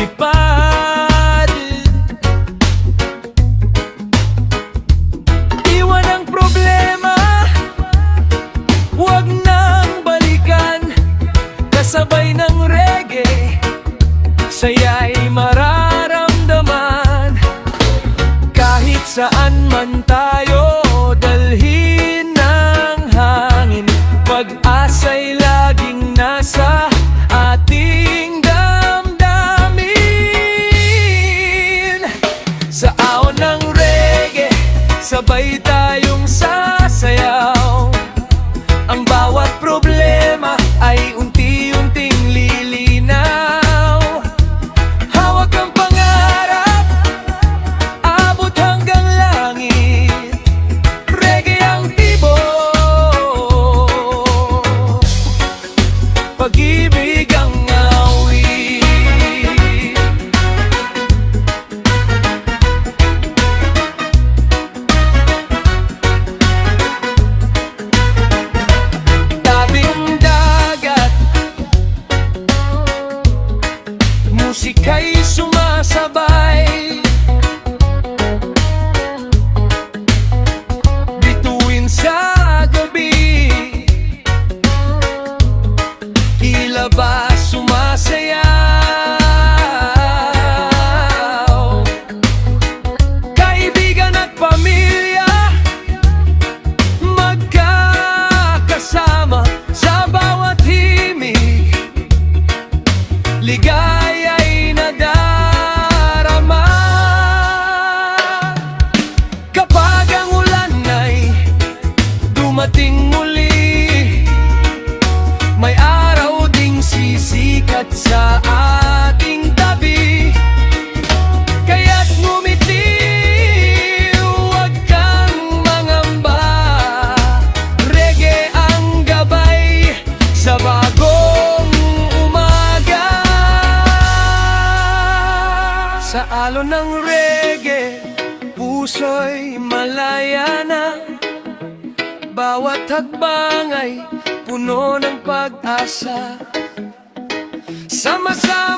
lumipad. Iwan ang problema, huwag nang balikan. Kasabay ng reggae, saya'y mararamdaman. Kahit saan man tayo dalhin ng hangin, pag-asa'y laging nasa ating damdamin. Sa ahon ng reggae, sabay tayong sasayaw. Ang bawat problema ay unti-unting lilinaw. Hawak ang pangarap, abot hanggang langit. Reggae ang tibok, pag-ibig ang awit. Tabing dagat, musika'y sumasabay. Bituin sa gabi, tila ba sumasayaw. Kaibigan at pamilya, magkakasama sa bawat himig. Ligaya'y nadarama. Kapag ang ulan ay dumating muli, may araw ding sisikat sa ating tabi. Kaya't ngumiti, huwag kang mangamba. Reggae ang gabay sa bagong umaga. Sa alon ng reggae, puso'y malaya na. Bawat hakbang ay puno ng pag-asa. Sama-sama